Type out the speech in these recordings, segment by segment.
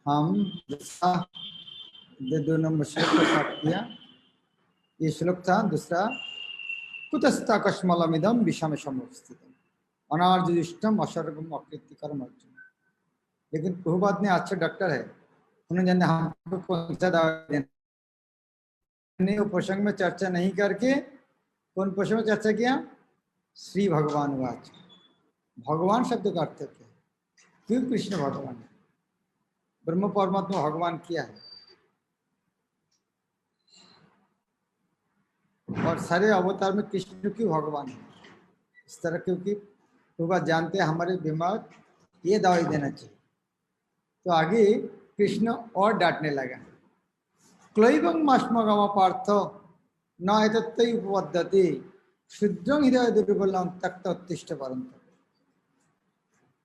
हम दूसरा 2 नंबर श्लोक को पाठ किया। ये श्लोक था दूसरा, कुतस्ता कश्मलमिदम विषम समुपस्थितम अनार्जुष्टम अशर्गम अकृतिकरम अर्जुन। लेकिन प्रभुपाद ने अच्छे डॉक्टर है, उन्होंने जाने हमको कौन सा दवा देना, वो प्रसंग में चर्चा नहीं करके कौन प्रसंग में चर्चा किया? श्री भगवान वाच। भगवान शब्द का अर्थ क्या है? क्यों कृष्ण भगवान है? ब्रह्म परमात्मा भगवान क्या है? और सारे अवतार में कृष्ण क्यों भगवान है? इस तरह, क्योंकि प्रभुपाद जानते हैं हमारे बीमार ये दवाई देना चाहिए। तो आगे कृष्ण और डांटने लगा, क्लैवं मास्मगम पार्थ न एतत्तै उपपद्यते शुद्रं हृदय दुर्बलम तक्त उत्तिष्ठ परंत।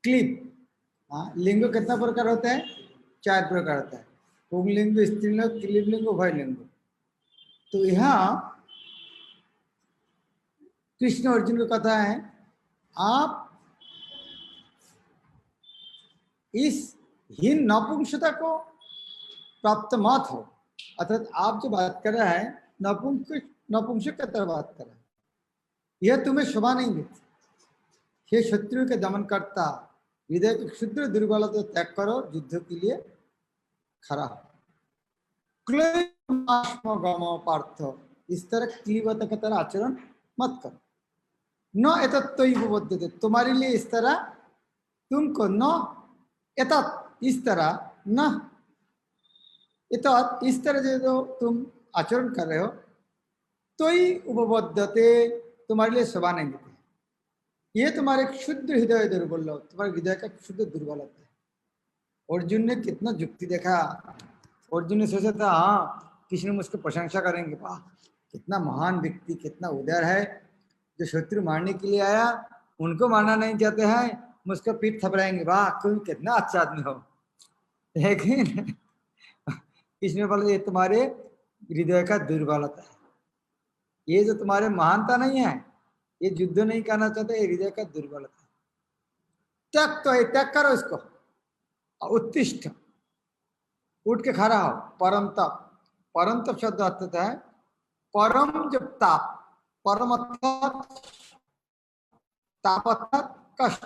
क्लिप, हाँ, लिंग कितना प्रकार होता है? 4 प्रकार होता है, पुंगलिंग, स्त्रीलिंग, क्लीबलिंग, उभयलिंग। तो यहाँ कृष्ण अर्जुन को कहता है, आप इस हीन नपुंसकता को प्राप्त मत हो। अर्थात आप जो बात कर रहा है नपुंसक की तरह बात कर रहा है, यह तुम्हें शोभा नहीं देती। हे शत्रु के दमन करता, हृदय की क्षुद्र दुर्बलता त्याग करो, युद्ध के लिए खड़ा हो। क्लेम पार्थ, इस तरह क्लीवता की तरह आचरण मत करो। न एतत्त्वैवबद्धते, तुम्हारे लिए इस तरह, तुमको न एतत्, इस तरह, न एतत्, इस तरह जो तुम आचरण कर रहे हो, तो ही उपबद्धते, तुम्हारे लिए शोभा नहीं देते। ये तुम्हारे क्षुद्र हृदय दुर्बल, तुम्हारे हृदय का क्षुद्र दुर्बलता है। अर्जुन ने कितना युक्ति देखा। अर्जुन ने सोचा था, हाँ कृष्ण मुझको प्रशंसा करेंगे, वाह कितना महान व्यक्ति, कितना उदार है, जो शत्रु मारने के लिए आया उनको मारना नहीं चाहते हैं, मुझको पीठ थपड़ाएंगे, वाह तुम कितना अच्छा आदमी हो। लेकिन कृष्ण बोले, ये तुम्हारे हृदय का दुर्बलता है, ये जो तुम्हारे महानता नहीं है, ये युद्ध नहीं करना चाहते, ये हृदय का दुर्बलता है। त्याग तो है, त्याग करो इसको। उत्तिष्ठ, उठ के खड़ा हो। परम तप, परम तप शब्द अर्थ है परम जब ताप, परम अर्थात ताप अर्थात कष्ट,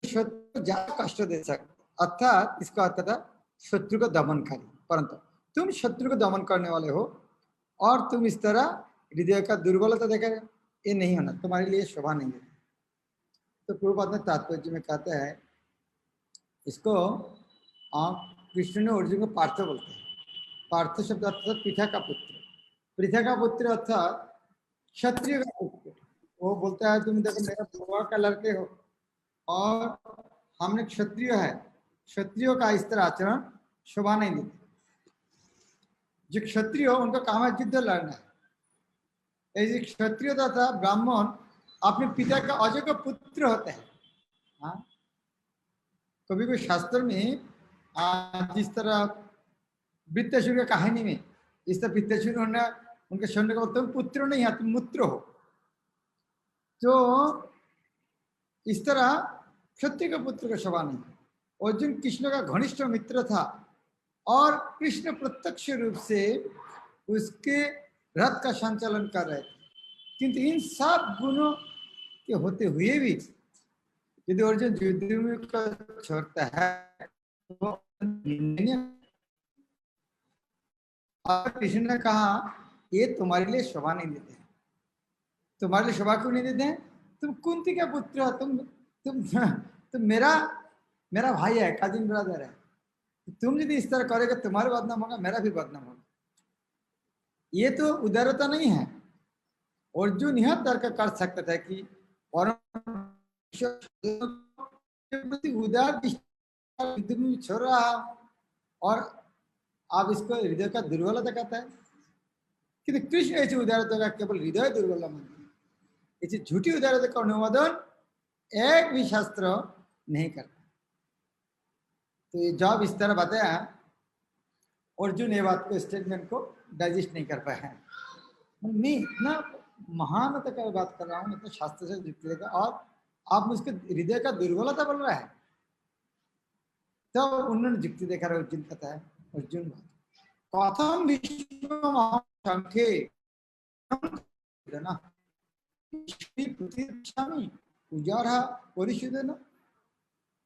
शत्रु ज्यादा कष्ट दे सकते, अर्थात इसका अर्थ था शत्रु को दमनकारी। परंतु तुम शत्रु को दमन करने वाले हो और तुम इस तरह हृदय का दुर्बलता देखा, ये नहीं होना, तुम्हारे लिए शोभा नहीं है। तो प्रभुपाद ने तात्पर्य में कहते हैं, इसको कृष्ण ने अर्जुन को पार्थ बोलते हैं। पार्थ शब्द अर्थात पृथा का पुत्र, पृथा का पुत्र अर्थात क्षत्रिय का पुत्र। वो बोलता है, तुम देखो मेरा बुआ का लड़के हो और हमने क्षत्रिय है, क्षत्रियो का इस तरह आचरण शोभा नहीं देते। जो क्षत्रिय हो उनका काम है युद्ध लड़ना है। ऐसे क्षत्रिय तथा ब्राह्मण अपने पिता का अयोग्य पुत्र होते हैं। हाँ, कभी कोई शास्त्र में जिस तरह वृत्तासुर की कहानी में इस तरह वृत्तासुर होना, उनके सैन्य का तुम पुत्र नहीं है, तुम मूत्र हो। तो इस तरह क्षत्रिय के पुत्र का शोभा नहीं। अर्जुन कृष्ण का घनिष्ठ मित्र था और कृष्ण प्रत्यक्ष रूप से उसके रथ का संचालन कर रहे थे, किंतु इन सब गुणों के होते हुए भी यदि अर्जुन युद्ध में छोड़ता है तो कृष्ण ने कहा, ये तुम्हारे लिए शोभा नहीं देते हैं। तुम्हारे लिए शोभा क्यों नहीं देते हैं? तुम कुंती का पुत्र हो, तुम मेरा भाई है, कजिन ब्रदर है। तुम यदि इस तरह करोगे तुम्हारा बदनाम होगा, मेरा भी बदनाम होगा। ये तो उदारता नहीं है। अर्जुन यह तर्क कर सकता था कि उदार छोड़ रहा और आप इसको हृदय का दुर्बलता कहता है। किंतु कृष्ण ऐसी उदारता का केवल हृदय दुर्बल मानते हैं। ऐसी झूठी उदारता का अनुमोदन एक भी शास्त्र नहीं करता। तो ये जब इस तरह बताया, अर्जुन ये बात को, स्टेटमेंट को डाइजेस्ट नहीं कर पाया। मैं इतना महानता का बात कर रहा हूँ, इतना शास्त्र से जुक्त लेकर, और आप मुझके हृदय का दुर्बलता बोल रहा है। तो उन्होंने युक्ति देखा रहा अर्जुन कहता है, अर्जुन कथम विश्व संख्ये ना पूजा परिशुद्धन,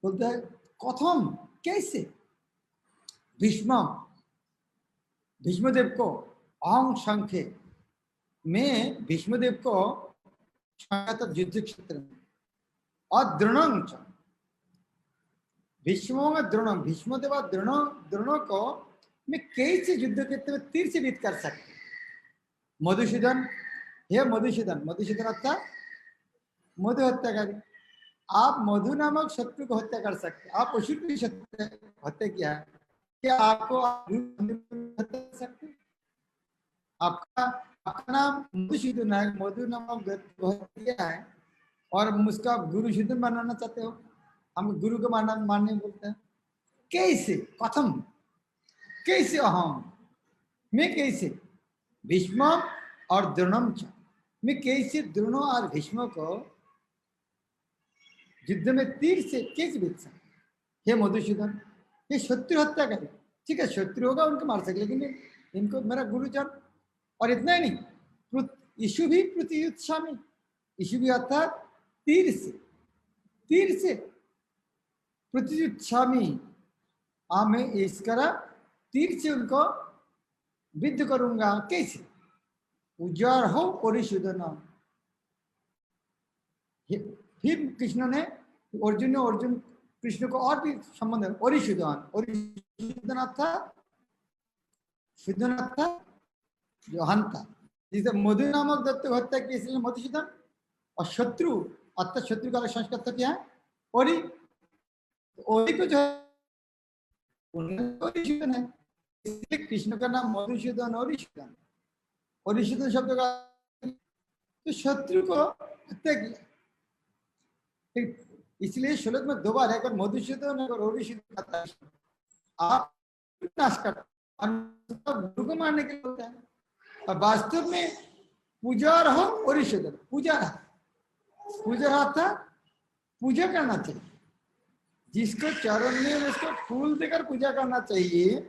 बोलता है कथम कैसे भीष्म भीष्मदेव को अहं संख्ये, मैं भीष्मदेव को युद्ध क्षेत्र में और दृढ़ भीष्मों में दृढ़ भीष्मदेव दृढ़ दृढ़ को मैं कैसे युद्ध क्षेत्र में तीर से बीत कर सकते। मधुसूदन, हे मधुसूदन, मधुसूदन अर्थात मधु हत्याकारी, आप मधु नामक शत्रु को हत्या कर सकते, आप असुर की हत्या किया है, क्या आपको हत्या कर सकते? आपका नाम मधुसूदन है, मधु नामक हत्या है और उसका गुरु सूदन बनाना चाहते हो, हम गुरु को मानने बोलते हैं। कैसे कथम कैसे अहम, मैं कैसे भीष्म और द्रोणम च, मैं कैसे द्रोणों और भीष्म को युद्ध में तीर से कैसे बीत सकता। हे मधुसूदन, ये शत्रु हत्या करे, ठीक है शत्रु होगा उनको मार सके, लेकिन इनको मेरा गुरुजन, और इतना ही नहीं यीशु भी प्रतियुत्सामी, यीशु भी अर्थात तीर से प्रतियुत्सामी, मैं इस करा तीर से उनको विद्ध करूंगा। कैसे उजाड़ हो परिशुद्धन, फिर कृष्ण ने अर्जुन कृष्ण को और भी संबंध है, परिशुद्धन अर्थात जो हंता, जिसे मधु नामक दत्त को हत्या की इसलिए मधुसूदन, और शत्रु अर्थात शत्रु का संस्कृत क्या है ओरी, ओरी को जो है इसलिए कृष्ण का नाम मधुसूदन ओरिशुदन शब्द का तो शत्रु को हत्या किया, इसलिए श्लोक में दो बार है, अगर मधुसूदन और ओरिशुदन आप नाश कर गुरु को मारने के लिए होता है, और वास्तव में पूजा रहो ओरिशुदन, पूजा था पूजा करना चाहिए, जिसको चरण में उसको फूल देकर पूजा करना चाहिए,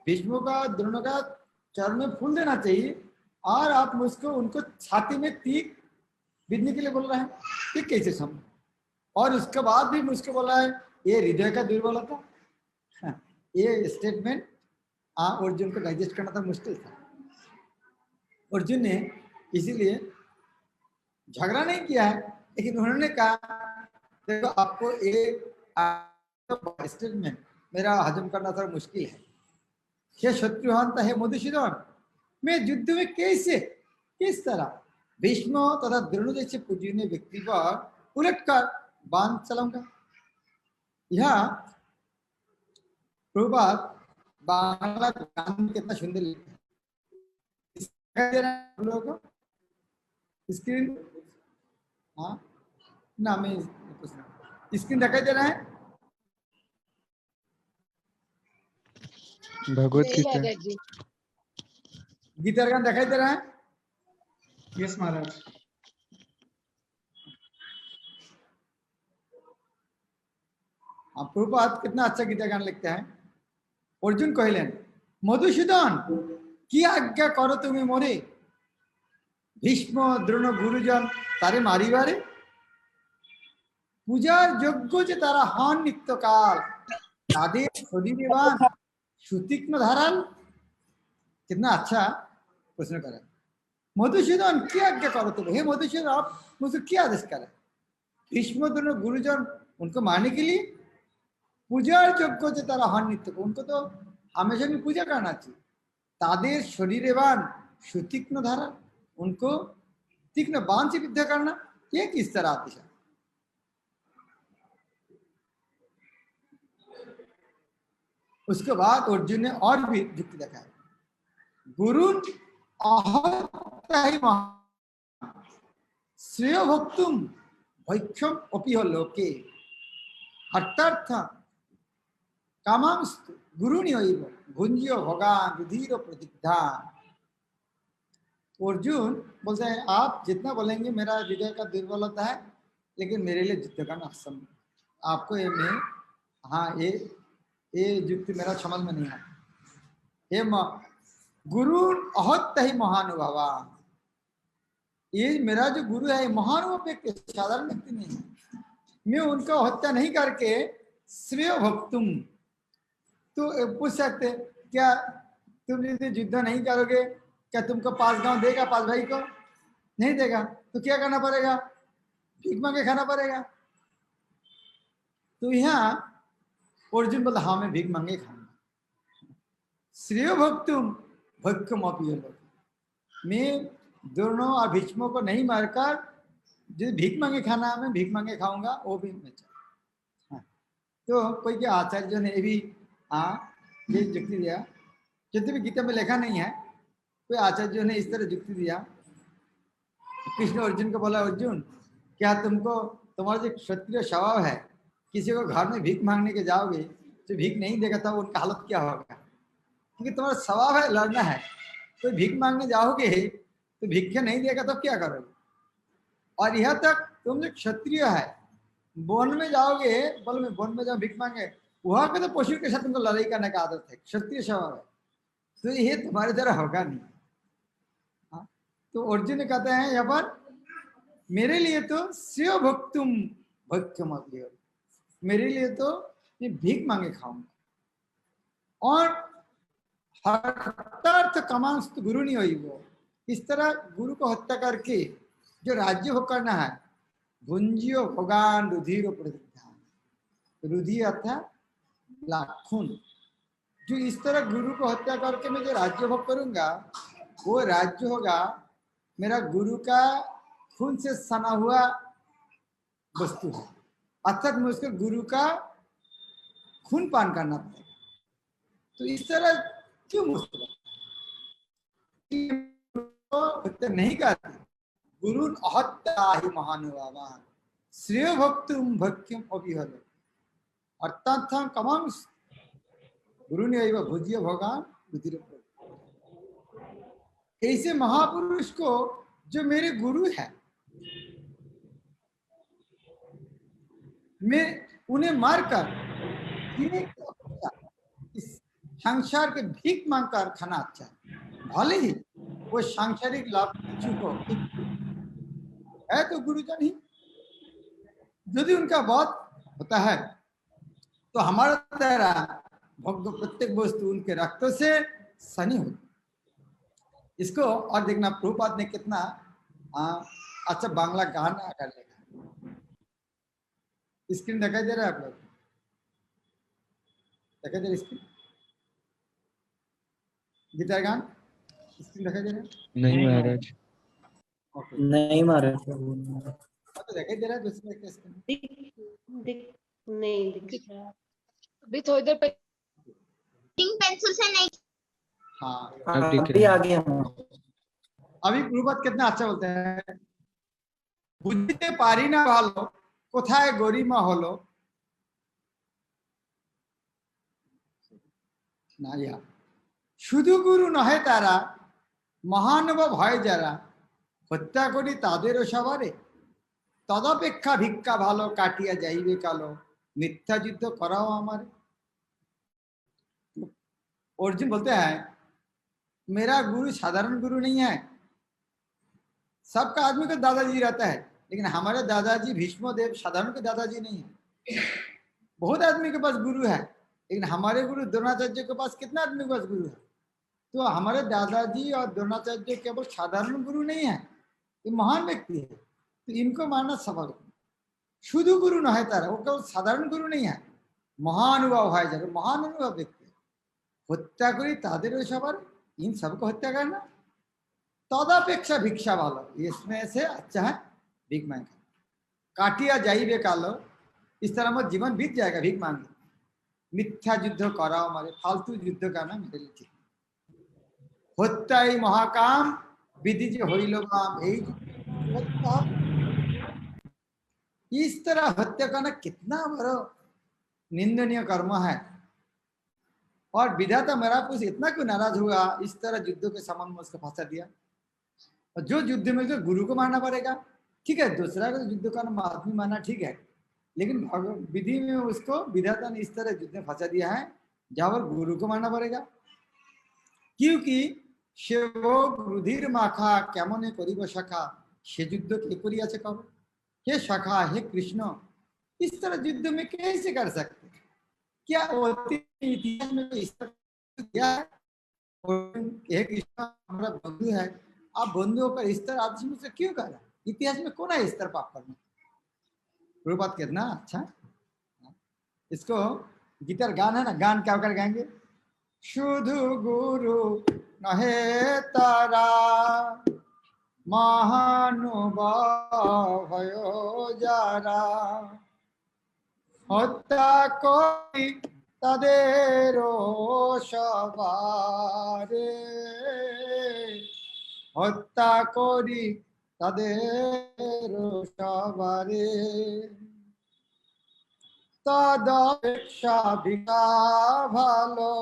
भीष्म का द्रोण का चरण में फूल देना चाहिए, और आप मुझको उनको छाती में तीर बीतने के लिए बोल रहे हैं, ये कैसे संभव। और उसके बाद भी मुझको बोला है ये हृदय का दुर्बलता, ये स्टेटमेंट अर्जुन को डाइजेस्ट करना था मुश्किल था। अर्जुन ने इसीलिए झगड़ा नहीं किया है, लेकिन उन्होंने कहा देखो आपको एक स्टेटमेंट मेरा हजम करना थोड़ा मुश्किल है, हे शत्रुहंत है मधुसूदन, मैं युद्ध में कैसे किस तरह भीष्म तथा द्रोण जैसे पूजनीय व्यक्ति पर उलट कर बाण चलाऊंगा। यह प्रभात बांग्ला गान कितना सुंदर लिखा है, हम लोगों को स्क्रीन, हाँ ना मैं स्क्रीन दिखाई दे रहा है, भगवत गीता गीता गान दिखाई दे रहा है। यस महाराज। प्रभुपाद कितना अच्छा गीता गान लिखते हैं। अर्जुन कहलें मधुसूदन की आज्ञा करो तुम्हें मोरे, भीष्म द्रोण गुरुजन तारे मारिबारे, पूजार योग्य जे तारा हन नित्यकाल, तादेर शरीरवान सुतीक्ष्ण धाराल। कितना अच्छा प्रश्न करें। मधुसूदन की आज्ञा करो तुम, हे मधुसूदन आप मुझे क्या आदेश करें, भीष्म द्रोण गुरुजन उनको मारने के लिए, पूजार योग्य जे तारा हन नित्य, उनको तो हमेशा भी पूजा करना चाहिए, तादेर शरीरवान सुतीक्ष्ण धारा, उनको तीक्ष्ण बाण से विद्या करना, ये किस तरह आदेश है। उसके बाद अर्जुन ने और भी युक्ति दिखाया, गुरु श्रेय भक्तुम भैक्षम अपि लोके, अर्थार्थ कामांस्तु गुरुनि भुंज्यो भगान रुधिर प्रतिग्धा। अर्जुन बोलते हैं आप जितना बोलेंगे मेरा हृदय का दुर्बलता है, लेकिन मेरे लिए युद्ध करना असंभव, आपको ये मैं हाँ ये युक्ति मेरा समझ में नहीं आता। हे गुरु अहत्त ही महानुभावा, ये मेरा जो गुरु है महानुभाव व्यक्ति, साधारण व्यक्ति नहीं है। मैं उनको हत्या नहीं करके श्रेय भक्तुम, तो पूछ सकते क्या तुम यदि युद्ध नहीं करोगे क्या तुमको 5 गांव देगा 5 भाई को? नहीं देगा। तो क्या करना पड़ेगा? भीख मांगे खाना पड़ेगा। तो यहाँ अर्जुन बोला हाँ मैं भीख मांगे खाऊंगा। श्रेय भक्तुम भक्कम अपील, मैं दोनों और भीष्मों को नहीं मारकर जो भीख मांगे खाना मैं भीख मांगे खाऊंगा वो भी मैं चाहूँ। हाँ। तो कोई क्या आचार्य ने भी ये युक्ति दिया, कितने भी गीता में लिखा नहीं है, कोई आचार्य ने इस तरह युक्ति दिया। कृष्ण अर्जुन को बोला अर्जुन क्या तुमको तुम्हारा जो क्षत्रिय स्वभाव है किसी को घर में भीख मांगने के जाओगे तो भीख नहीं देगा तो उनका हालत क्या होगा? क्योंकि तुम्हारा स्वभाव है लड़ना है, तो भीख मांगने जाओगे तो भिक्षा नहीं देगा तो क्या करोगे? और यह तक तुम जो क्षत्रिय है वन में जाओगे, बोल में वन में जाओ भीख मांगे, वहां के तो पशु के साथ तुमको लड़ाई करने का आदत है, क्षत्रिय स्वभाव है, तो ये तुम्हारे तरह होगा नहीं। हाँ? तो अर्जुन कहते हैं यहाँ पर मेरे लिए तो श्रेय भक्तुम भक्तम अपील, मेरे लिए तो मैं भीख मांगे खाऊंगा। और हत्यार्थ कमांस तो गुरु नहीं हुई वो, इस तरह गुरु को हत्या करके जो राज्य भोग करना है, भुंजियो भोगान रुधिर प्रतिधान, रुधिर अर्थात लाखून, जो इस तरह गुरु को हत्या करके मैं जो राज्य भोग करूंगा वो राज्य होगा मेरा गुरु का खून से सना हुआ वस्तु है, अर्थात मैं उसके गुरु का खून पान करना पड़ेगा। तो इस तरह क्यों मुश्किल हत्या नहीं करते, गुरु अहत्या ही महानुभावान श्रेय भक्तुम भक्त्यम अभिहल, अर्थात कमांस गुरु ने भुजिय भोगान रुधिर। ऐसे महापुरुष को जो मेरे गुरु है मैं उन्हें मारकर इस संसार के भीख मांगकर खाना अच्छा है, भले ही वो सांसारिक लाभ हो है तो गुरुजन ही, यदि उनका बात होता है तो हमारा तरह प्रत्येक वस्तु उनके रक्तों से सनी होती। इसको और देखना प्रभुपाद ने कितना अच्छा बांग्ला गाना कर लेगा। स्क्रीन दिखाई दे रहा है आप लोग? दिखाई दे रहा स्क्रीन? गिटार गान स्क्रीन दिखाई दे रहा है? नहीं महाराज, नहीं महाराज, तो दिखाई दे रहा है दूसरे का स्क्रीन? नहीं दिख रहा अभी थोड़ी देर पे पेंसिल से नहीं। हाँ अभी आ गया हूँ। अभी प्रभुपाद कितना अच्छा बोलते हैं, बुझते पारी ना भालो कोथाय गरिमा हलो ना, या शुधु गुरु नहे तारा महानव भय जारा हत्या करी तादेरो सवारे तदपेक्षा भिक्षा भालो काटिया जाइबे कालो मिथ्या युद्ध कराओ हमारे। अर्जुन बोलते हैं मेरा गुरु साधारण गुरु नहीं है, सबका आदमी का दादाजी रहता है, लेकिन हमारे दादाजी भीष्मदेव साधारण के दादाजी नहीं है। बहुत आदमी के पास गुरु है, लेकिन हमारे गुरु द्रोणाचार्य के पास कितना आदमी के पास गुरु है? तो हमारे दादाजी और द्रोणाचार्य केवल साधारण गुरु नहीं है, ये महान व्यक्ति है, तो इनको मानना सवाल। शुद्ध गुरु न है तारा, वो केवल साधारण गुरु नहीं है, महानुभाव है, जगह महानुभाव व्यक्ति है। हत्या करी तादेर सवार, इन सबको हत्या करना तदपेक्षा भिक्षा वालो, इसमें से अच्छा है भीख मांग काटिया जाइबे कालो, इस तरह मत जीवन बीत जाएगा भीख मांग। मिथ्या युद्ध कराओ हमारे, फालतू युद्ध करना मेरे लिए ठीक। हत्या ही महाकाम विधि जो होइल काम, इस तरह हत्या करना कितना बड़ा निंदनीय कर्म है। और विधाता मेरा पुरुष इतना क्यों नाराज हुआ, इस तरह युद्ध के संबंध में उसको फंसा दिया। और जो युद्ध में जो गुरु को मारना पड़ेगा, ठीक है, दूसरा का युद्ध करना आदमी मारना ठीक है, लेकिन विधि में उसको विधाता ने इस तरह युद्ध में फंसा दिया है जहां पर गुरु को मारना पड़ेगा, क्योंकि शिव रुधिर माखा केमने करिब शाखा, से युद्ध के करियाছে कब, हे शाखा हे कृष्ण, इस तरह युद्ध में कैसे कर सकते? क्या इतिहास में इस तरह किया है? हे कृष्ण हमारा बंधु है, आप बंधुओं पर इस तरह आदमी से क्यों कर रहा है? इतिहास में कौन है इस तरह पाप करना? प्रभुपाद कितना अच्छा, इसको गीतार गान है ना, गान क्या कर गाएंगे? शुधु गुरु नहे तारा महानुभाव भयो जारा, हत्या करी तादेरो सबारे, हत्या करी तादेरो सबारे, तदपेक्षा भिका भालो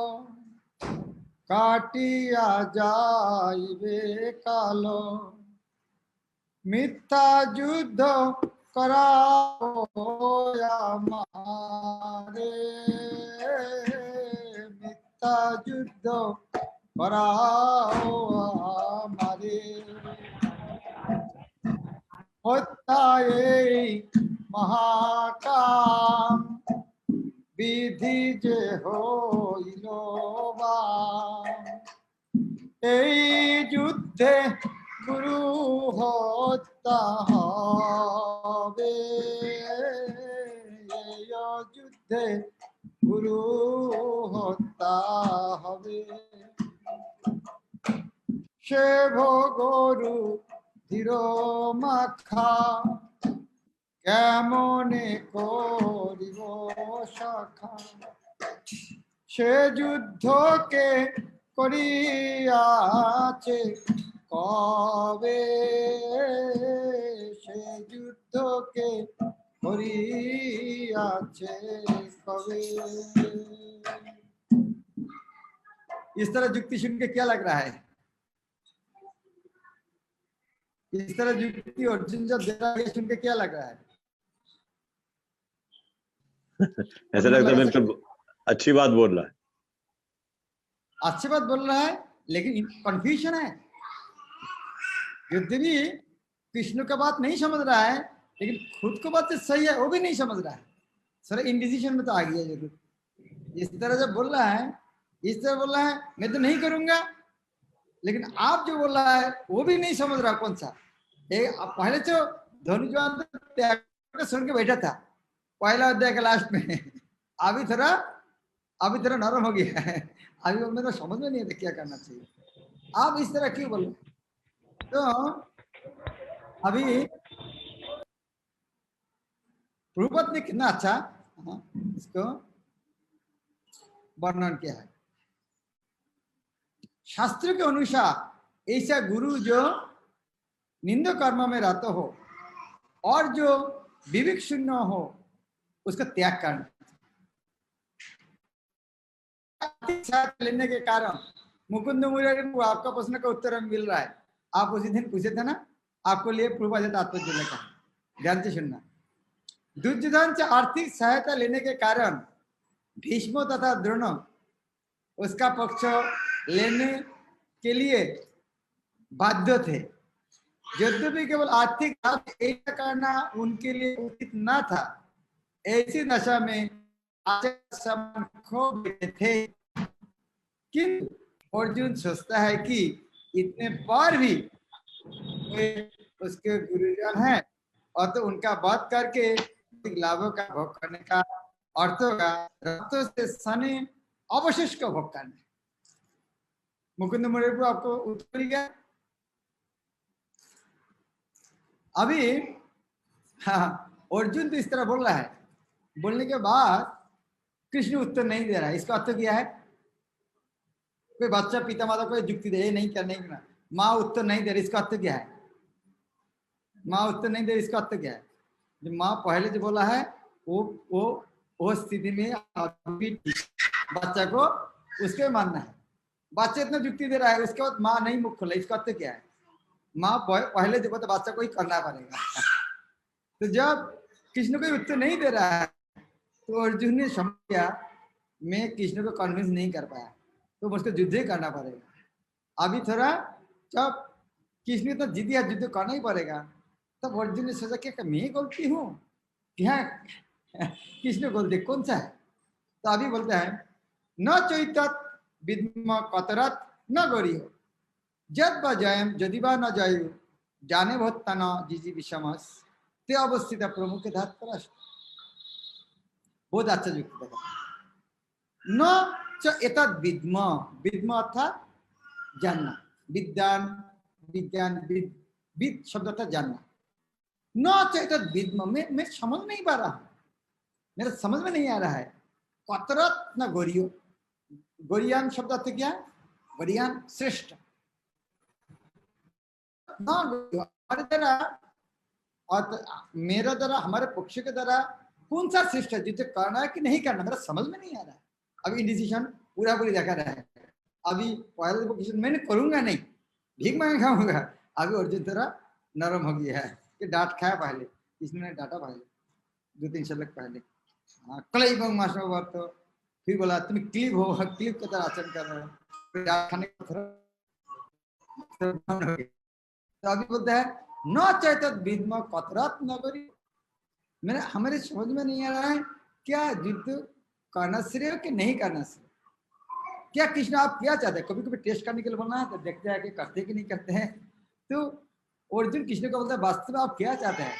काटिया जाइबे कालो, मिथ्या युद्ध कराओ हमारे, मिथ्या युद्ध कराओ हमारे, हत्याए महाकाम विधि जे होइलो बाम, এই যুদ্ধে গুরু হত্যা হবে, এই যুদ্ধে গুরু হত্যা হবে, সে ভগরু ধীর মাখা কেমনে করিব শাখা, সে যুদ্ধকে করিয়াছে কবে, সে যুদ্ধকে করিয়াছে কবে। इस तरह युक्ति सुन के क्या लग रहा है? इस तरह युक्ति अर्जुन जब दे रहा है सुन के क्या लग रहा है? ऐसा लगता है बिल्कुल अच्छी बात बोल रहा है, अच्छी बात बोल रहा है, लेकिन कंफ्यूजन है। युद्ध भी कृष्ण का बात नहीं समझ रहा है, लेकिन खुद को बात सही है वो भी नहीं समझ रहा है, सर इंडिसिजन में तो आ गया जरूर। इस तरह जब बोल रहा है, इस तरह बोल रहा है मैं तो नहीं करूंगा, लेकिन आप जो बोल रहा है वो भी नहीं समझ रहा कौन सा। पहले तो धोनी जो सुन के बैठा था पहला अध्याय के लास्ट में, अभी थोड़ा नरम हो गया है, अभी मेरा समझ में नहीं आता क्या करना चाहिए। आप इस तरह क्यों बोलो? तो अभी प्रभुपाद ने कितना अच्छा इसको वर्णन किया है। शास्त्र के अनुसार ऐसा गुरु जो निंदा कर्म में रहता हो और जो विवेक शून्य हो उसका त्याग करना। लेने के कारण मुकुंद मुरारी को आपका प्रश्न का उत्तर मिल रहा है। आप उसी दिन पूछे थे ना, आपको लिए प्रभुपाद तात्पर्य लिखा, ध्यान से सुनना। दुर्योधन से आर्थिक सहायता लेने के कारण भीष्म तथा द्रोण उसका पक्ष लेने के लिए बाध्य थे, यद्यपि केवल आर्थिक लाभ करना उनके लिए उचित न था। ऐसी दशा में खो बैठे थे, किंतु अर्जुन सोचता है कि इतने पर भी उसके गुरुजन हैं और तो उनका वध करके लाभों का भोग करने का अर्थ होगा रक्तों से सने अवशेष का भोग करना। मुकुंद मुरारी को आपको उत्तर गया। अभी हाँ, अर्जुन तो इस तरह बोल रहा है, बोलने के बाद कृष्ण उत्तर नहीं दे रहा है। इसका अर्थ क्या है? कोई बच्चा पिता माता को युक्ति दे नहीं क्या नहीं करना, माँ उत्तर नहीं दे रही, इसका अर्थ क्या है? माँ उत्तर नहीं दे रही, इसका अर्थ क्या है? जो माँ पहले जो बोला है वो स्थिति में बच्चा को उसके मानना है। बच्चा इतना युक्ति दे रहा है, उसके बाद माँ नहीं मुख खोला, इसका अर्थ क्या है? माँ पहले जो बोलता बच्चा को ही करना पड़ेगा। तो जब कृष्ण कोई उत्तर नहीं दे रहा है। तो अर्जुन ने समझ गया मैं कृष्ण को कन्विंस नहीं कर पाया, तो मुझको युद्ध ही करना पड़ेगा। अभी थोड़ा जब कृष्ण तो जिद है, युद्ध करना ही पड़ेगा। तब अर्जुन ने सोचा कि मैं गलती हूँ क्या कृष्ण गलती कौन सा है। तो अभी बोलते हैं न चैतत विद्म कतरत न गौरियो जद व जयम यदि वा न जयु जाने बहुत तना जिजी विषमस ते अवस्थित प्रमुख धात बहुत अच्छा युक्ति था। न च एतद विद्म, विद्म अर्थात जानना, विद्यान विज्ञान विद शब्द अर्थात जानना। न च एतद विद्म, मैं समझ नहीं पा रहा हूं, मेरे समझ में नहीं आ रहा है। कतरत न गौरियो, गौरियान शब्द अर्थ क्या है? गौरियान श्रेष्ठ। न गौरियो हमारे द्वारा और मेरा द्वारा, हमारे पक्ष के द्वारा कौन सा श्रेष्ठ है, युद्ध करना है कि नहीं करना, मेरा समझ में नहीं आ रहा है। अभी इंडिसीजन पूरा पूरी देखा रहा है। अभी पहले पोजीशन मैंने करूंगा नहीं, भीख मांग खाऊंगा। अभी अर्जुन थोड़ा नरम हो गया है कि डांट खाया पहले, इसने डांटा पहले 2-3 शब्द पहले। कलई बंग मास्टर बात तो फिर बोला तुम क्लिप हो, क्लिप का तरह आचरण कर रहे हो, डांट खाने का थोड़ा तो अभी बोलता है न चैतत विद्म कतरत न गौरियो। मेरे हमारे समझ में नहीं आ रहा है क्या युद्ध करना श्रेय कि नहीं करना श्रेय। क्या कृष्ण आप क्या चाहते हैं? कभी कभी टेस्ट करने के लिए बोलना है तो देखते हैं कि करते कि नहीं करते हैं। तो अर्जुन कृष्ण को बोलता है वास्तव में आप क्या चाहते हैं?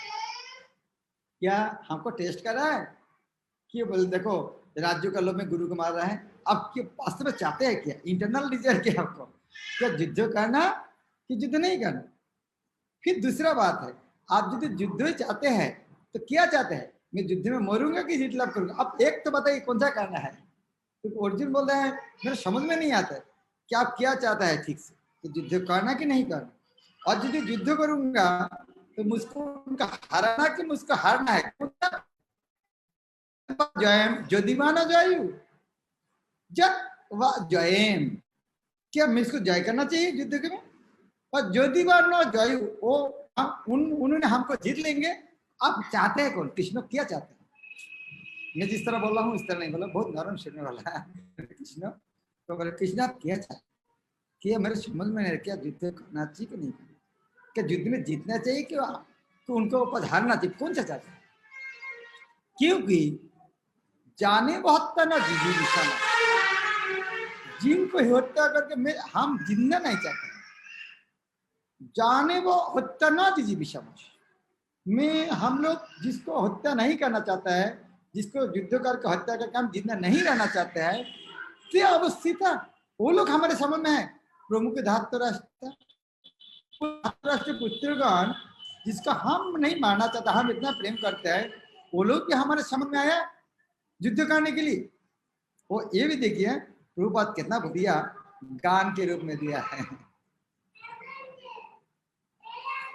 क्या हमको टेस्ट कर रहा है कि बोल देखो राज्यों का लोग में गुरु को मार रहा है, आप क्या वास्तव में चाहते हैं? क्या इंटरनल डिजायर क्या आपको, क्या युद्ध करना कि युद्ध नहीं करना? फिर दूसरा बात है, आप यदि युद्ध चाहते हैं तो क्या चाहते हैं? मैं युद्ध में मरूंगा कि जीत लाभ करूंगा? आप एक तो बताइए कौन सा करना है। तो अर्जुन बोल रहे हैं मेरे समझ में नहीं आता है कि आप क्या चाहता है ठीक से, तो युद्ध करना कि नहीं करना। और यदि युद्ध करूंगा तो मुझको उनका हराना कि मुझको हारना है? जयम यदि माना जयु जब व जयम, क्या मुझको जय करना चाहिए युद्ध के में? और यदि बार न जयु वो उन्होंने हमको जीत लेंगे। आप चाहते हैं कौन? कृष्ण क्या चाहते हैं? मैं जिस तरह बोल रहा हूँ इस तरह नहीं बोला, बहुत नरम सुनने वाला है कृष्ण। तो बोले कृष्ण आप क्या चाहते? क्या मेरे समझ में नहीं, क्या युद्ध करना चाहिए कि नहीं करना? क्या युद्ध में जीतना चाहिए कि उनको ऊपर हारना चाहिए? कौन सा चाहते हैं? क्योंकि जाने बहुत ना जीजी निशाना, जिनको हत्या करके मैं हम जिंदा नहीं चाहते। जाने वो हत्या ना जीजी विषम में, हम लोग जिसको हत्या नहीं करना चाहता है, जिसको युद्ध करके हत्या करके हम जिंदा नहीं रहना चाहते हैं, क्या अवस्थित है वो लोग हमारे समझ में है। प्रमुख धातु राष्ट्र पुत्रगण जिसका हम नहीं मारना चाहता, हम इतना प्रेम करते हैं, वो लोग भी हमारे समझ में आया युद्ध करने के लिए। वो ये भी देखिए रूपबात कितना बढ़िया गान के रूप में दिया है।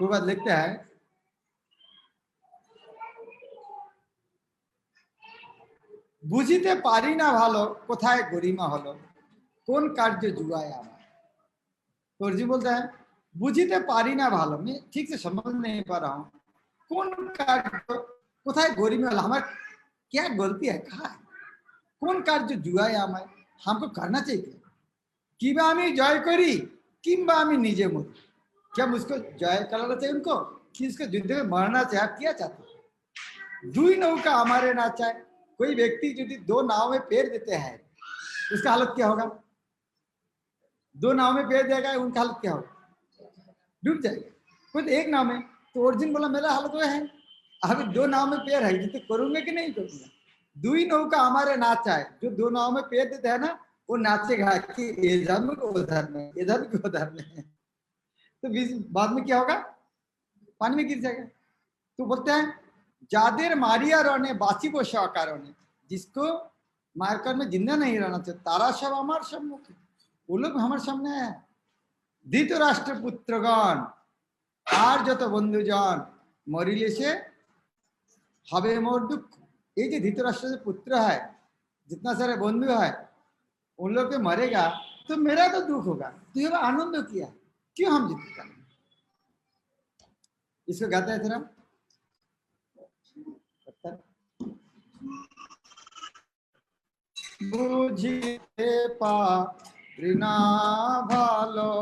रूपबात लिखते हैं বুঝিতে পারি না ভালো কোথায় গরিমা হলো কোন কার্য জুয়ায় আমার। तो अर्जुन बोलता है बुझिते पारी ना भालो, मैं ठीक से समझ नहीं पा रहा हूँ कौन कार्य कोথায় गरिमा हलो, हमारे क्या गलती है, कहा है कौन कार्य जुआय हमें, हमको करना चाहिए किंबा আমি জয় করি কিংবা আমি নিজে মরি। क्या मुझको जय कराना चाहिए उनको कि इसको युद्ध में मरना चाहिए? आप क्या चाहते हैं? दुई नौका हमारे ना चाहे। कोई व्यक्ति यदि 2 नाव में पैर देते हैं उसका हालत क्या होगा? 2 नाव में पैर देगा उनका हालत क्या होगा? डूब जाएगा। खुद एक नाव में। तो अर्जुन बोला मेरा हालत वो है, अभी 2 नाव में पैर है, तो करूंगा कि नहीं करूंगा? दुई नौका हमारे नाचा है, जो 2 नाव में पैर देते हैं ना वो नाचेगा कि इधर में उधर में, इधर में उधर में, तो बाद में क्या होगा? पानी में गिर जाएगा। तो बोलते हैं जादेर मारिया रने बासी वो कारण, जिसको मारकर में जिंदा नहीं रहना चाहिए, तारा सब हमारे सम्मुख, वो लोग हमारे सामने है। धृतराष्ट्र पुत्रगण আর যত বন্ধুজন মরিলে সে হবে মোর दुख। ये जो धृतराष्ट्र पुत्र है, जितना सारे बंधु है, उन लोग के मरेगा तो मेरा तो दुख होगा। तो ये आनंद किया क्यों हम जीत कर? इसको गाते हैं थोड़ा বুঝিতে পারি না ভালো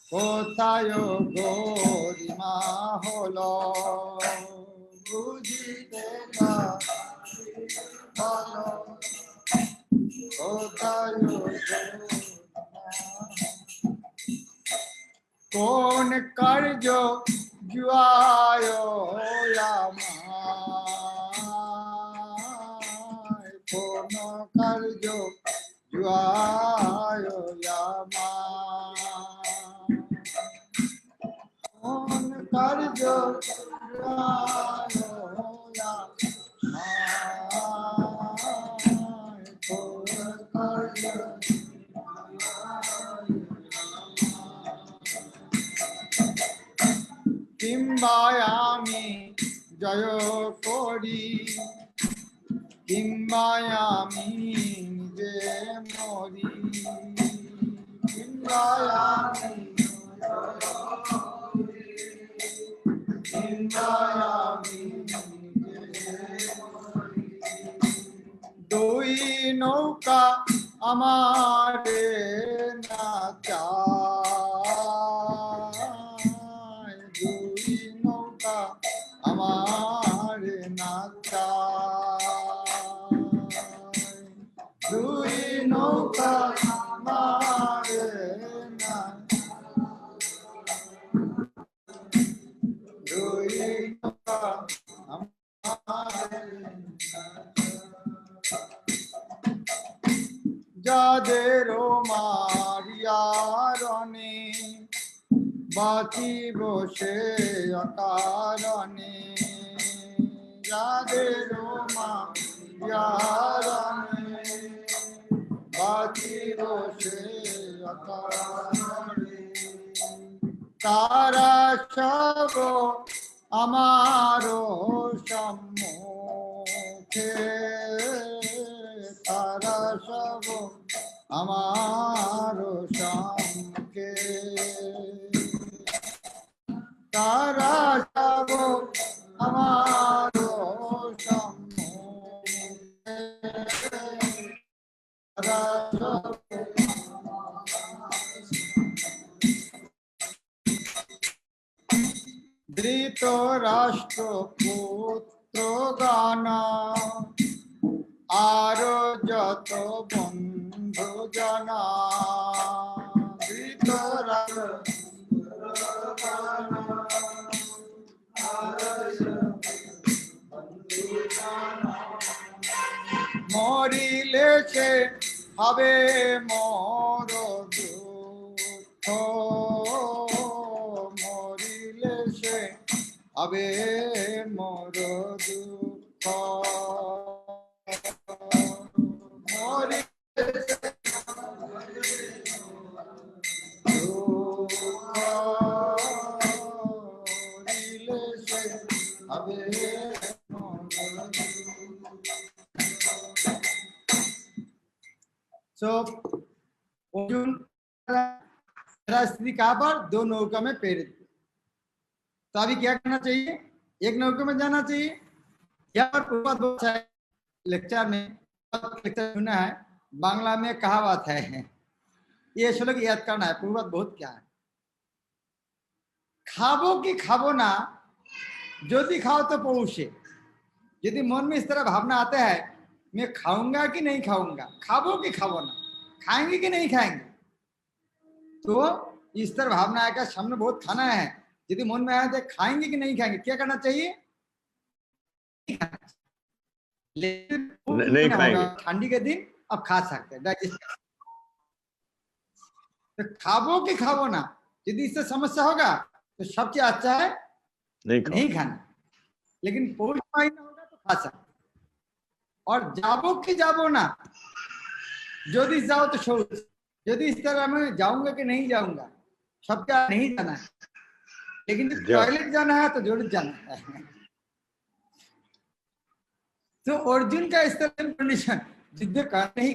কোথায় গরিমা হলো বুঝিতে পারি ভালো কোথায় কোন কার্য জুয়ায় আমায় কোন কার্য জুয়ায় আমায় কোন কার্য জুয়ায় আমায় কোন কার্য কিংবা আমি জয় করি কিংবা আমি নিজে মরি কিংবা আমি কিংবা আমি নিজে মরি দুই নৌকা আমার না চায় দুই নৌকা আমার না চায় দুই নৌকা আমার না দুই নৌকা আমার যাদের মারিয়ারণে বাঁচি বসে অকারণে যাদের মারিয়ারণে বাঁচি বসে অকারণে তারা সব আমার সম্মুখে তারা সব আমার সম্মুখে তারা সব আমার সম্মুখে তারা সব ধৃতরাষ্ট্র পুত্র গানা আরো যত বন্ধু জানা মরিলে সে হবে মর দুঃখ মরিলে সে হবে মর দুঃখ So, अर्जुन स्त्री कहाँ पर दो नौका में प्रेरित तो अभी क्या करना चाहिए एक नौका में जाना चाहिए यहाँ पर प्रभुपाद बहुत है लेक्चर में लेक्चर सुना है बांग्ला में कहावत है ये श्लोक याद करना है प्रभुपाद बहुत क्या है खाबो कि खाबो ना यदि खाओ तो पौषे यदि मन में इस तरह भावना आता है मैं खाऊंगा कि नहीं खाऊंगा खाबो कि खाबो ना खाएंगे कि नहीं खाएंगे तो इस तरह भावना आएगा सामने बहुत खाना है यदि मन में आया तो खाएंगे कि नहीं खाएंगे क्या करना चाहिए नहीं खाएंगे ठंडी के दिन अब खा सकते हैं डाइजेस्ट तो खाबो कि खाबो ना यदि इससे समस्या होगा तो सबसे अच्छा है नहीं खाना लेकिन पौष महीना होगा तो खा सकते और जाबो कि जाबो ना यदि जाओ तो शौच यदि इस तरह मैं जाऊंगा कि नहीं जाऊंगा सबका नहीं जाना है लेकिन टॉयलेट जाना है तो जरूर जाना है तो अर्जुन का इस तरह कंडीशन जिद्द करने ही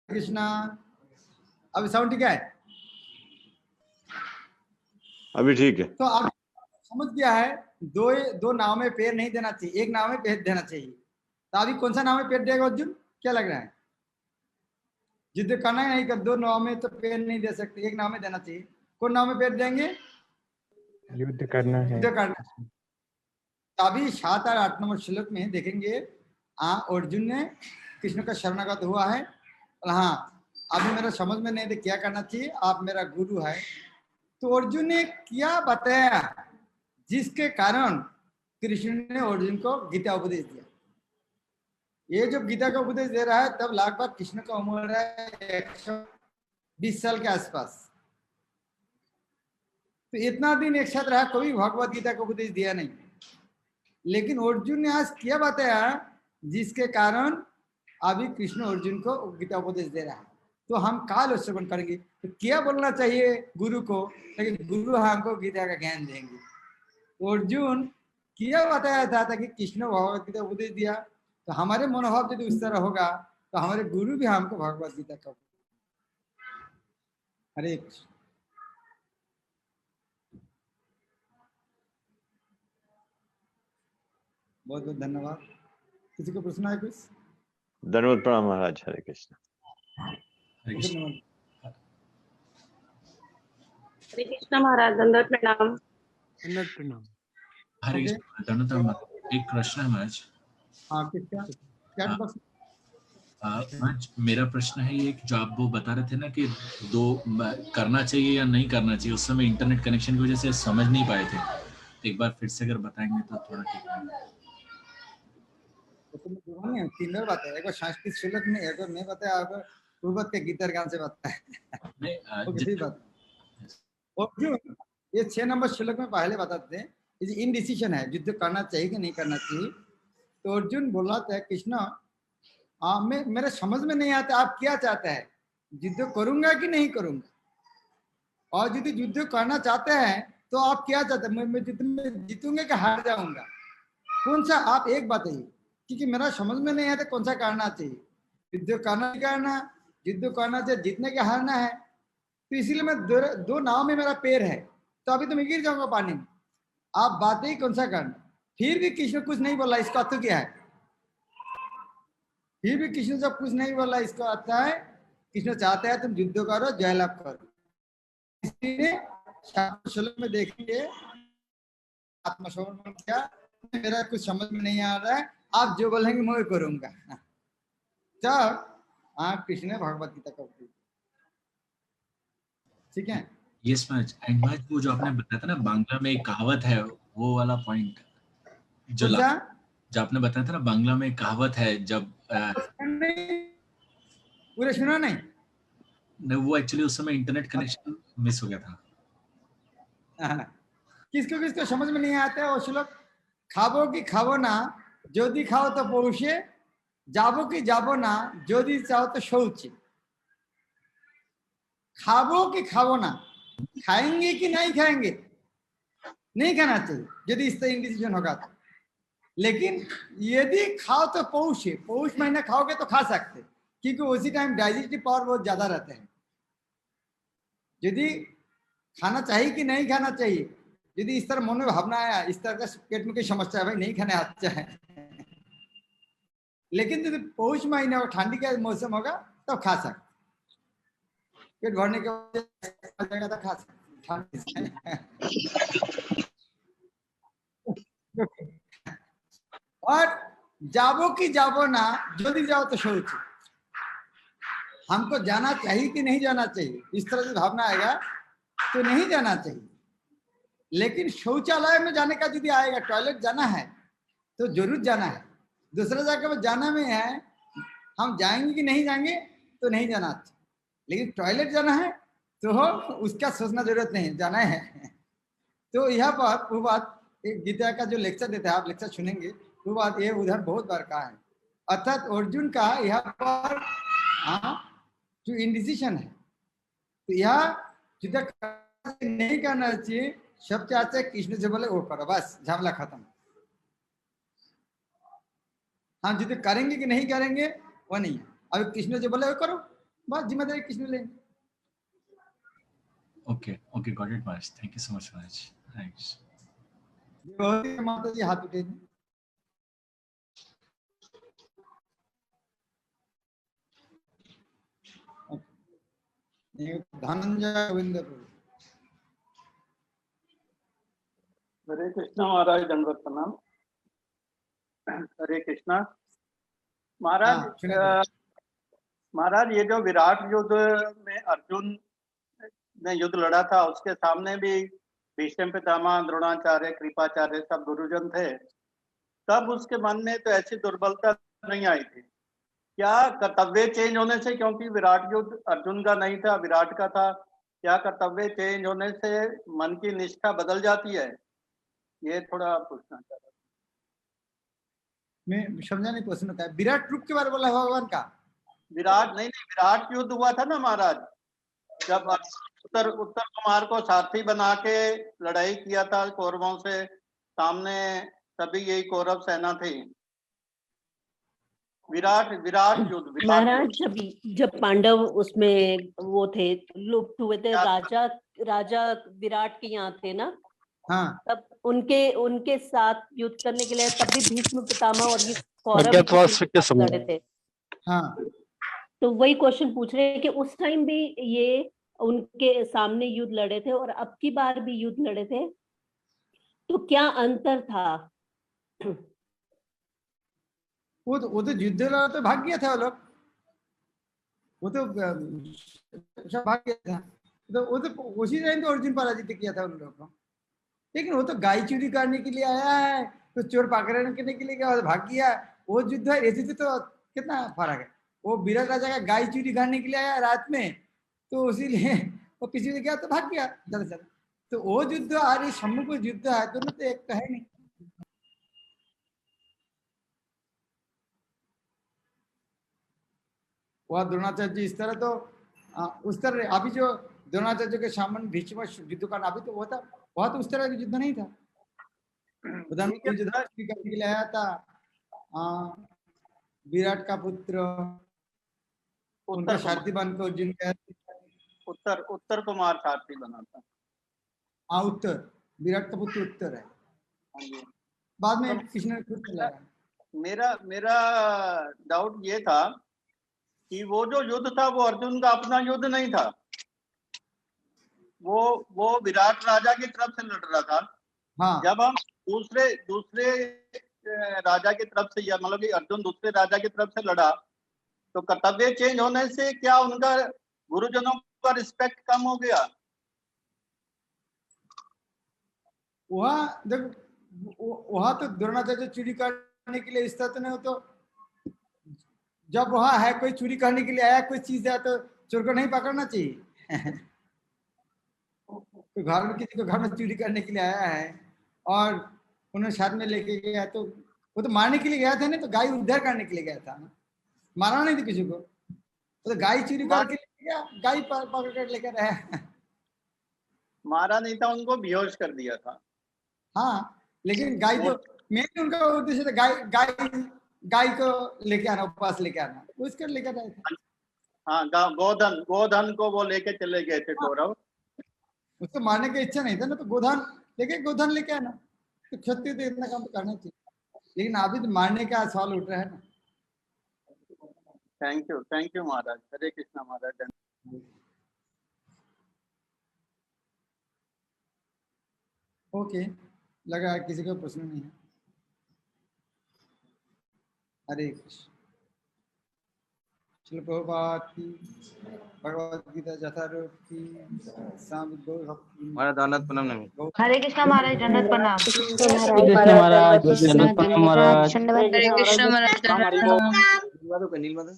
कृष्णा, अभी साउंड ठीक है? अभी ठीक है। तो आप समझ गया है, दो दो नाव में पैर नहीं देना चाहिए, एक नाव में पैर देना चाहिए। तो अभी कौन सा नाव में पैर देगा अर्जुन, क्या लग रहा है? युद्ध करना है नहीं कर, दो नाव में तो पैर नहीं दे सकते, एक नाव में देना चाहिए। कौन नाव में पैर देंगे? युद्ध करना है। युद्ध करना। तो अभी 7 और 8 नंबर श्लोक में देखेंगे, अर्जुन ने कृष्ण का शरणागत हुआ है, हाँ अभी मेरा समझ में नहीं, क्या करना चाहिए, आप मेरा गुरु है। तो अर्जुन ने क्या बताया जिसके कारण कृष्ण ने अर्जुन को गीता उपदेश दिया? ये जो गीता का उपदेश दे रहा है तब लगभग कृष्ण का उम्र है 120 साल के आसपास। तो इतना दिन एक साथ रहा, कोई भगवत गीता का उपदेश दिया नहीं, लेकिन अर्जुन ने आज क्या बताया जिसके कारण अभी कृष्ण अर्जुन को गीता उपदेश दे रहा है। तो हम काल श्रवण करेंगे, तो क्या बोलना चाहिए गुरु को, लेकिन गुरु हमको गीता का ज्ञान देंगे। अर्जुन क्या बताया था ताकि कृष्ण भगवत गीता उपदेश दिया, तो हमारे मनोभाव यदि उस तरह होगा तो हमारे गुरु भी हमको भगवत गीता का। हरे कृष्ण। बहुत बहुत धन्यवाद। किसी को प्रश्न है कुछ? धन्यवाद, प्रणाम महाराज। हरे कृष्ण। हरे कृष्ण। हरे कृष्ण महाराज, दंडवत प्रणाम। दंडवत प्रणाम। हरे कृष्ण, दंडवत प्रणाम। एक प्रश्न है महाराज। हाँ, क्या प्रश्न? महाराज मेरा प्रश्न है ये कि जो आप वो बता रहे थे ना कि दो करना चाहिए या नहीं करना चाहिए, उस समय इंटरनेट कनेक्शन की वजह से समझ नहीं पाए थे, एक बार फिर से अगर बताएंगे तो थोड़ा ठीक है। तीन बार बात है, एक बार संस्कृत श्लोक में, एक बार मैं बताया, एक बार पूर्वत के गीतर गान से बताया। नहीं बात अर्जुन, ये 6 नंबर श्लोक में पहले बताते हैं इनडिसीजन है, युद्ध करना चाहिए कि नहीं करना चाहिए। तो अर्जुन बोला था कृष्ण मेरे समझ में नहीं आता आप क्या चाहते हैं, युद्ध करूंगा कि नहीं करूंगा, और यदि युद्ध करना चाहते हैं तो आप क्या चाहते हैं, मैं जीतूंगा कि हार जाऊंगा, कौन सा आप एक बताइए, क्योंकि मेरा समझ में नहीं आता कौन सा करना चाहिए, युद्ध करना नहीं करना, युद्ध करना चाहिए जीतने के हारना है। तो इसीलिए मैं दो नाव में मेरा पैर है, तो अभी तो मैं गिर जाऊंगा पानी में, आप बातें ही कौन सा करना। फिर भी कृष्ण कुछ नहीं बोला, इसका अर्थ क्या है? फिर भी कृष्ण जब कुछ नहीं बोला, इसका अर्थ है कृष्ण चाहते हैं तुम युद्ध करो, जयलाभ करो। इसलिए श्लोक में देखेंगे आत्मसमर्पण किया, मेरा कुछ समझ में नहीं आ रहा है, आप जो बोलेंगे मैं वही करूंगा। जब कृष्ण ने भगवत गीता का उपदेश, ठीक है। Yes Maharaj. एंड महाराज वो जो आपने बताया था ना बांग्ला में एक कहावत है, वो वाला पॉइंट जो आपने बताया था ना, बांग्ला में एक कहावत है, जब पूरे सुना नहीं, वो एक्चुअली उस समय इंटरनेट कनेक्शन मिस हो गया था। किसको किसको समझ में नहीं आता है वो श्लोक? खाबो की खाबो ना, जोदी खाओ तो पौषे, जाबो की जाबो ना, जोदी चाहो तो शौचे। खाबो की खाबो ना, खाएंगे कि नहीं खाएंगे, नहीं खाना चाहिए यदि इस तरह डिसीजन होगा तो। लेकिन यदि खाओ तो पौष है, पौष महीना खाओगे तो खा सकते, क्योंकि उसी टाइम डाइजेस्टिव पावर बहुत ज्यादा रहते हैं। यदि खाना चाहिए कि नहीं खाना चाहिए, यदि इस तरह मन में भावना आया, इस तरह का पेट में कोई समस्या है, भाई नहीं खाने अच्छा है, लेकिन यदि पौष महीने और ठंडी का मौसम होगा तब खा सकते, पेट भरने के बाद तो खा सकते। और जाबो कि जाबो ना, जल्दी जाओ तो शौच, हमको जाना चाहिए कि नहीं जाना चाहिए, इस तरह से भावना आएगा तो नहीं जाना चाहिए। लेकिन शौचालय में जाने का यदि आएगा, टॉयलेट जाना है तो जरूर जाना है, दूसरा जगह में जाना में है, हम जाएंगे कि नहीं जाएंगे तो नहीं जाना चाहिए। लेकिन टॉयलेट जाना है तो उसका सोचना जरूरत नहीं, जाना है। तो यह बात वो बात गीता का जो लेक्चर देता है, आप लेक्चर सुनेंगे, वो बात ये उधर बहुत बार कहा है। अर्थात अर्जुन का यहाँ पर जो इंडिसीजन है, तो यह नहीं करना चाहिए, सब चाहते हैं कृष्ण से बोले वो करो, बस झमेला खत्म। हाँ जिद करेंगे कि नहीं करेंगे वो नहीं है, अब कृष्ण से बोले वो करो, बस जिम्मेदारी कृष्ण लेंगे। Okay, okay, got it, Maharaj. Thank you so much, Maharaj. Thanks. माता जी हाथ उठे धनंजय गोविंद। हरे कृष्णा महाराज, दंडवत प्रणाम। हरे कृष्णा महाराज। महाराज ये जो विराट युद्ध में अर्जुन ने युद्ध लड़ा था, उसके सामने भी भीष्म पितामह, द्रोणाचार्य, कृपाचार्य सब गुरुजन थे, तब उसके मन में तो ऐसी दुर्बलता नहीं आई थी। क्या कर्तव्य चेंज होने से, क्योंकि विराट युद्ध अर्जुन का नहीं था, विराट का था, क्या कर्तव्य चेंज होने से मन की निष्ठा बदल जाती है? ये थोड़ा पूछना चाह रहा था। मैं समझा नहीं प्रश्न था। विराट रूप के बारे में बोला भगवान का? विराट नहीं, विराट युद्ध हुआ था ना महाराज, जब उत्तर कुमार को सारथी बना के लड़ाई किया था कौरवों से, सामने सभी यही कौरव सेना थी। विराट युद्ध महाराज, जब पांडव उसमें वो थे, लुप्त हुए थे, राजा विराट के यहाँ थे ना, हाँ, तब उनके साथ युद्ध करने के लिए तब भी भीष्म पितामह और ये कौरव लड़े थे। हाँ, तो वही क्वेश्चन पूछ रहे हैं कि उस टाइम भी ये उनके सामने युद्ध लड़े थे और अब की बार भी युद्ध लड़े थे, तो क्या अंतर था? वो तो युद्ध लड़ा तो भाग गया था वो लोग, वो तो सब भाग गया था, तो वो तो उसी टाइम तो अर्जुन पराजित किया था उन लोगों को। लेकिन वो तो गाय चोरी करने के लिए आया है, तो चोर पकड़ने के लिए गया, भाग गया। वो युद्ध है, ऐसे तो कितना फर्क है। वो विराट राजा का गाय चोरी करने के लिए आया रात में, तो इसीलिए वो किसी ने गया तो भाग गया जल्द से। तो वो युद्ध और सम्मुख युद्ध है, दोनों तो एक तो है नहीं। वह द्रोणाचार्य जी इस तरह तो उस तरह, अभी जो द्रोणाचार्य के सामने भीष्म युद्ध करना, अभी तो वो था, वह तो उस तरह का युद्ध नहीं था। करने के लिए आया था विराट का पुत्र, उनका सारथी बनकर अर्जुन का उत्तर कुमार सारथी बना था। हाँ, उत्तर, विराट का पुत्र उत्तर है, बाद में कृष्ण ने खुद चलाया। मेरा डाउट ये था कि वो जो युद्ध था वो अर्जुन का अपना युद्ध नहीं था, वो विराट राजा की तरफ से लड़ रहा था। हाँ। जब हम दूसरे राजा की तरफ से, या मतलब कि अर्जुन दूसरे राजा की तरफ से लड़ा, तो कर्तव्य चेंज होने से क्या उनका गुरुजनों का रिस्पेक्ट कम हो गया? वहां तो द्रोणाचार्य चोरी करने के लिए इस तरह नहीं हो, तो जब वहां है कोई चोरी करने के लिए आया कोई चीज है, तो चोर को नहीं पकड़ना चाहिए। तो घर में किसी को घर में चोरी करने के लिए आया है और उन्हें साथ में लेके गया, तो वो तो मारने के लिए गया था, नहीं तो गाय उद्धार करने के लिए गया था, मारा नहीं था किसी को। तो गाय चोरी करके गया, गाय पकड़ कर लेकर आया। मारा नहीं था, उनको बेहोश कर दिया था। हाँ, लेकिन गाय तो मेन उनका उद्देश्य था गाय को लेके आना, उपवास लेके आना, उसकर लेकर आए थे। हाँ, गोधन को वो लेके चले गए थे कौरव। उसको मारने की इच्छा नहीं था ना, तो गोधन लेके आना, तो क्षत्रिय तो इतना काम तो करना चाहिए। लेकिन अभी तो मारने का सवाल उठ रहा है ना। Thank you Maharaj. Hare Krishna Maharaj. Okay, लगा किसी का प्रश्न नहीं है। हरे कृष्ण। श्रील प्रभुपाद की, भगवद गीता यथारूप की, स्वामी गौर भक्ति। महाराज दंडवत प्रणाम नमी। हरे कृष्णा महाराज, दंडवत प्रणाम। कृष्ण महाराज, दंडवत प्रणाम महाराज। हरे कृष्णा महाराज, दंडवत प्रणाम। नीलमाधव